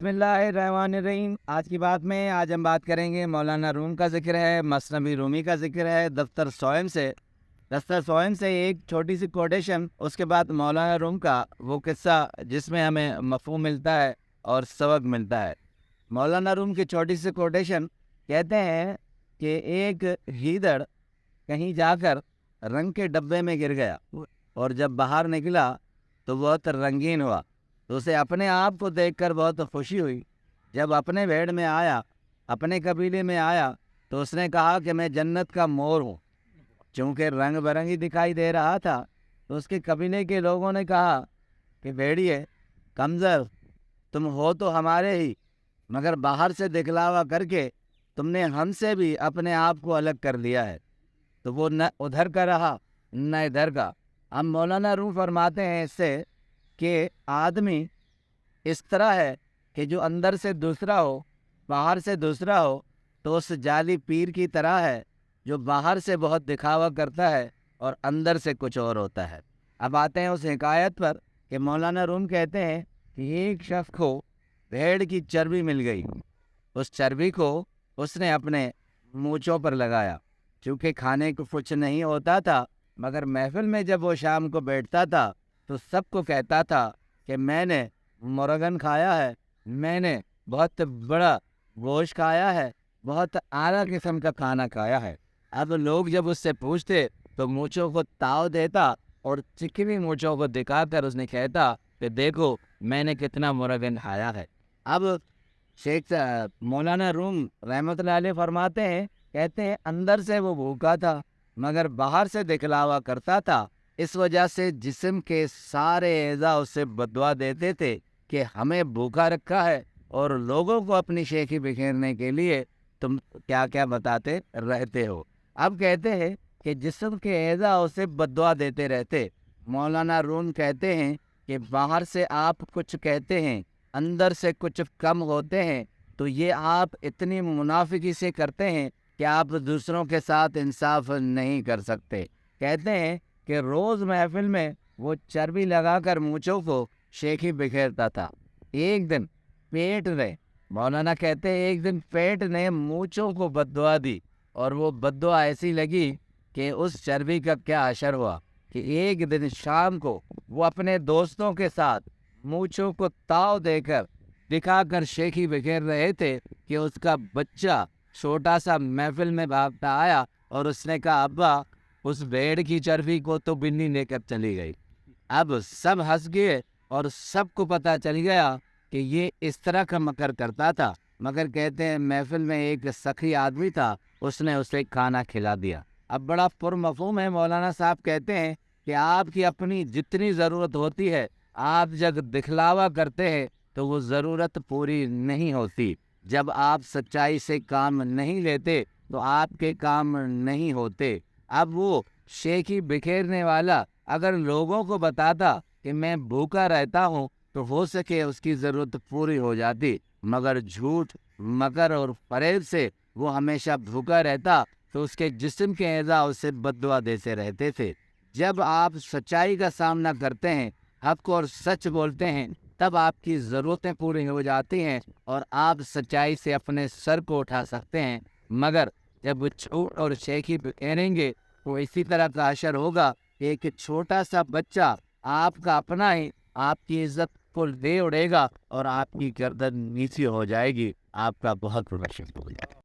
بسم اللہ الرحمن الرحیم۔ آج کی بات میں ہم بات کریں گے، مولانا روم کا ذکر ہے، مثنوی رومی کا ذکر ہے، دفتر سوئم سے ایک چھوٹی سی کوٹیشن، اس کے بعد مولانا روم کا وہ قصہ جس میں ہمیں مفہوم ملتا ہے اور سبق ملتا ہے۔ مولانا روم کی چھوٹی سی کوٹیشن کہتے ہیں کہ ایک گیدڑ کہیں جا کر رنگ کے ڈبے میں گر گیا اور جب باہر نکلا تو بہت رنگین ہوا، تو اسے اپنے آپ کو دیکھ کر بہت خوشی ہوئی۔ جب اپنے بھیڑ میں آیا، اپنے قبیلے میں آیا، تو اس نے کہا کہ میں جنت کا مور ہوں۔ چونکہ رنگ برنگی دکھائی دے رہا تھا تو اس کے قبیلے کے لوگوں نے کہا کہ بھیڑیے کمزر، تم ہو تو ہمارے ہی، مگر باہر سے دکھلاوا کر کے تم نے ہم سے بھی اپنے آپ کو الگ کر لیا ہے۔ تو وہ نہ ادھر کا رہا نہ ادھر کا۔ ہم مولانا روم فرماتے ہیں اس سے کہ آدمی اس طرح ہے کہ جو اندر سے دوسرا ہو، باہر سے دوسرا ہو، تو اس جعلی پیر کی طرح ہے جو باہر سے بہت دکھاوا کرتا ہے اور اندر سے کچھ اور ہوتا ہے۔ اب آتے ہیں اس حکایت پر کہ مولانا روم کہتے ہیں کہ ایک شخص کو بھیڑ کی چربی مل گئی۔ اس چربی کو اس نے اپنے مونچھوں پر لگایا، چونکہ کھانے کو کچھ نہیں ہوتا تھا، مگر محفل میں جب وہ شام کو بیٹھتا تھا تو سب کو کہتا تھا کہ میں نے مرغن کھایا ہے، میں نے بہت بڑا گوشت کھایا ہے، بہت اعلیٰ قسم کا کھانا کھایا ہے۔ اب لوگ جب اس سے پوچھتے تو مونچھوں کو تاؤ دیتا اور چکنی مونچھوں کو دکھا کر اس نے کہتا کہ دیکھو میں نے کتنا مرغن کھایا ہے۔ اب مولانا روم رحمۃ اللہ علیہ فرماتے ہیں، کہتے ہیں اندر سے وہ بھوکا تھا مگر باہر سے دکھلاوا کرتا تھا، اس وجہ سے جسم کے سارے اعضاء اسے بددعا دیتے تھے کہ ہمیں بھوکا رکھا ہے، اور لوگوں کو اپنی شیخی بکھیرنے کے لیے تم کیا کیا بتاتے رہتے ہو۔ اب کہتے ہیں کہ جسم کے اعضاء اسے بددعا دیتے رہتے۔ مولانا روم کہتے ہیں کہ باہر سے آپ کچھ کہتے ہیں، اندر سے کچھ کم ہوتے ہیں، تو یہ آپ اتنی منافقی سے کرتے ہیں کہ آپ دوسروں کے ساتھ انصاف نہیں کر سکتے۔ کہتے ہیں کہ روز محفل میں وہ چربی لگا کر مونچھوں کو شیخی بکھیرتا تھا۔ ایک دن مولانا کہتے ہیں ایک دن پیٹ نے مونچھوں کو بددعا دی، اور وہ بددعا ایسی لگی کہ اس چربی کا کیا اثر ہوا کہ ایک دن شام کو وہ اپنے دوستوں کے ساتھ مونچھوں کو تاؤ دے کر دکھا کر شیخی بکھیر رہے تھے کہ اس کا بچہ چھوٹا سا محفل میں بھاگتا آیا اور اس نے کہا ابا اس بھیڑ کی چربی کو تو بلی لے کر چلی گئی۔ اب سب ہنس گئے اور سب کو پتہ چل گیا کہ یہ اس طرح کا مکر کرتا تھا، مگر کہتے ہیں محفل میں ایک سخی آدمی تھا، اس نے اسے کھانا کھلا دیا۔ اب بڑا پرمفہوم ہے۔ مولانا صاحب کہتے ہیں کہ آپ کی اپنی جتنی ضرورت ہوتی ہے، آپ جب دکھلاوا کرتے ہیں تو وہ ضرورت پوری نہیں ہوتی۔ جب آپ سچائی سے کام نہیں لیتے تو آپ کے کام نہیں ہوتے۔ اب وہ شیخی بکھیرنے والا اگر لوگوں کو بتاتا کہ میں بھوکا رہتا ہوں تو ہو سکے اس کی ضرورت پوری ہو جاتی، مگر جھوٹ، مکر اور فریب سے وہ ہمیشہ بھوکا رہتا تو اس کے جسم کے اعضاء اسے بددعا دیتے رہتے تھے۔ جب آپ سچائی کا سامنا کرتے ہیں، حق اور سچ بولتے ہیں، تب آپ کی ضرورتیں پوری ہو جاتی ہیں اور آپ سچائی سے اپنے سر کو اٹھا سکتے ہیں۔ مگر جب وہ جھوٹ اور شیخی بکھیریں گے تو اسی طرح کا اثر ہوگا کہ ایک چھوٹا سا بچہ آپ کا اپنا ہی آپ کی عزت کو لے اڑے گا اور آپ کی گردن نیچی ہو جائے گی۔ آپ کا بہت بہت شکریہ۔